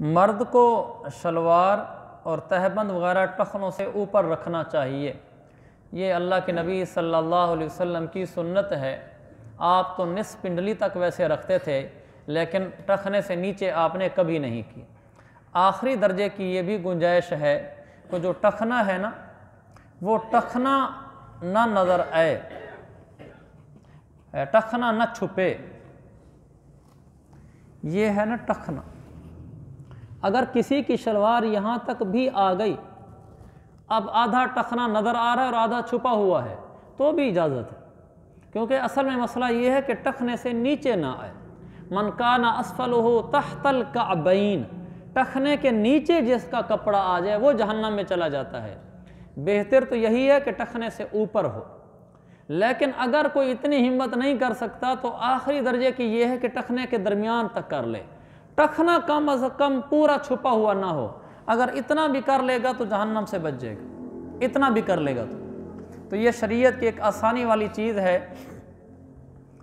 मर्द को शलवार और तहबंद वगैरह टखनों से ऊपर रखना चाहिए। ये अल्लाह के नबी सल्लल्लाहु अलैहि वसल्लम की सुन्नत है। आप तो निस्फ पिंडली तक वैसे रखते थे, लेकिन टखने से नीचे आपने कभी नहीं की। आखिरी दर्जे की ये भी गुंजाइश है कि जो टखना है ना, वो टखना ना नज़र आए, टखना ना छुपे। ये है ना टखना। अगर किसी की शलवार यहाँ तक भी आ गई, अब आधा टखना नज़र आ रहा है और आधा छुपा हुआ है, तो भी इजाज़त है, क्योंकि असल में मसला ये है कि टखने से नीचे ना आए। मन काना अस्फलुहु तहतल कअबैन, टखने के नीचे जिसका कपड़ा आ जाए वो जहन्नम में चला जाता है। बेहतर तो यही है कि टखने से ऊपर हो, लेकिन अगर कोई इतनी हिम्मत नहीं कर सकता तो आखिरी दर्जे की ये है कि टखने के दरमियान तक कर ले। टखना कम अज़ कम पूरा छुपा हुआ ना हो। अगर इतना भी कर लेगा तो जहन्नम से बच जाएगा, इतना भी कर लेगा तो ये शरीयत की एक आसानी वाली चीज़ है।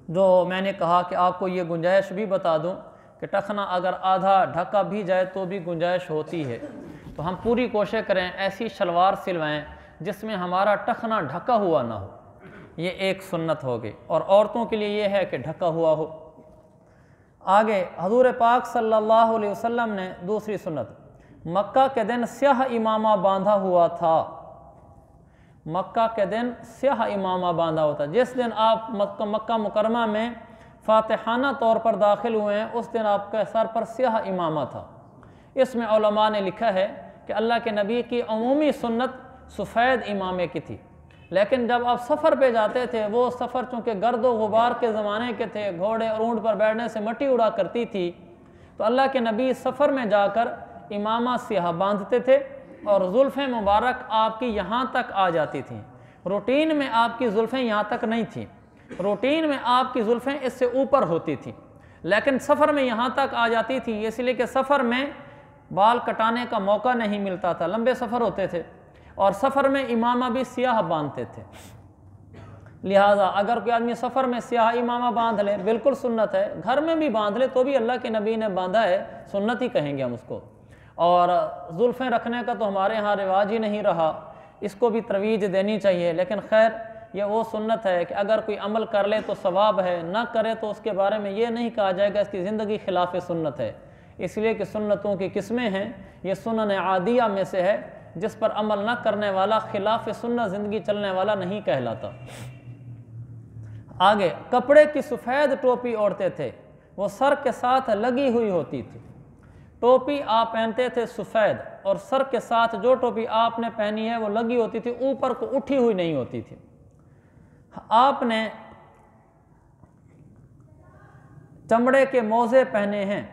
जो मैंने कहा कि आपको ये गुंजाइश भी बता दूं कि टखना अगर आधा ढका भी जाए तो भी गुंजाइश होती है। तो हम पूरी कोशिश करें ऐसी शलवार सिलवाएं जिसमें हमारा टखना ढका हुआ ना हो। ये एक सुन्नत हो गई। और औरतों के लिए ये है कि ढका हुआ हो। आगे हजूर पाक सल्लल्लाहु अलैहि वसल्लम ने दूसरी सुन्नत, मक्का के दिन स्याह इमामा बांधा हुआ था। मक्का के दिन स्याह इमामा बांधा हुआ था। जिस दिन आप मक्का मुकरमा में फातिहाना तौर पर दाखिल हुए हैं, उस दिन आपके सर पर स्याह इमामा था। इसमें उलमा ने लिखा है कि अल्लाह के नबी की अमूमी सुन्नत सफ़ेद इमामे की थी, लेकिन जब आप सफ़र पे जाते थे, वो सफ़र चूँकि गर्द व गुबार के ज़माने के थे, घोड़े और ऊँट पर बैठने से मिट्टी उड़ा करती थी, तो अल्लाह के नबी सफ़र में जाकर इमामा स्याह बांधते थे और जुल्फ़ें मुबारक आपकी यहाँ तक आ जाती थीं। रूटीन में आपकी जुल्फ़ें यहाँ तक नहीं थीं, रूटीन में आपकी जुल्फ़ें इससे ऊपर होती थीं, लेकिन सफ़र में यहाँ तक आ जाती थी, इसलिए कि सफ़र में बाल कटाने का मौका नहीं मिलता था, लंबे सफ़र होते थे और सफ़र में इमामा भी स्याह बांधते थे। लिहाजा अगर कोई आदमी सफ़र में स्याह इमामा बांध ले, बिल्कुल सुन्नत है। घर में भी बांध ले तो भी अल्लाह के नबी ने बांधा है, सुन्नत ही कहेंगे हम उसको। और जुल्फ़ें रखने का तो हमारे यहाँ रिवाज ही नहीं रहा, इसको भी तरवीज देनी चाहिए। लेकिन खैर ये वो सुन्नत है कि अगर कोई अमल कर ले तो सवाब है, ना करे तो उसके बारे में ये नहीं कहा जाएगा इसकी ज़िंदगी खिलाफ सुन्नत है। इसलिए कि सुन्नतों की किस्में हैं, ये सुनन आदिया में से है, जिस पर अमल न करने वाला खिलाफ सुन्नत ज़िंदगी चलने वाला नहीं कहलाता। आगे कपड़े की सफ़ेद टोपी ओढ़ते थे, वो सर के साथ लगी हुई होती थी। टोपी आप पहनते थे सफ़ेद, और सर के साथ जो टोपी आपने पहनी है वो लगी होती थी, ऊपर को उठी हुई नहीं होती थी। आपने चमड़े के मोज़े पहने हैं,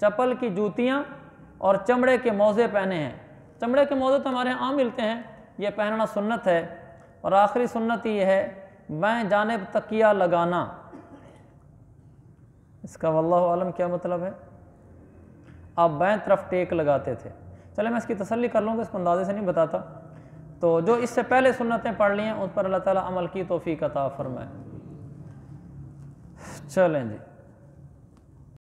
चप्पल की जूतियाँ और चमड़े के मोज़े पहने हैं। चमड़े के मोज़े तो हमारे यहाँ आम मिलते हैं, ये पहनना सुन्नत है। और आखिरी सुन्नत ये है बाएं जानिब तकिया लगाना। इसका वल्लाहु आलम क्या मतलब है? आप बाएं तरफ टेक लगाते थे। चले मैं इसकी तसल्ली कर लूँगा, इसको अंदाजे से नहीं बताता। तो जो इससे पहले सुन्नतें पढ़ ली हैं उस पर अल्लाह ताला अमल की तौफीक अता फरमाए। चलें जी।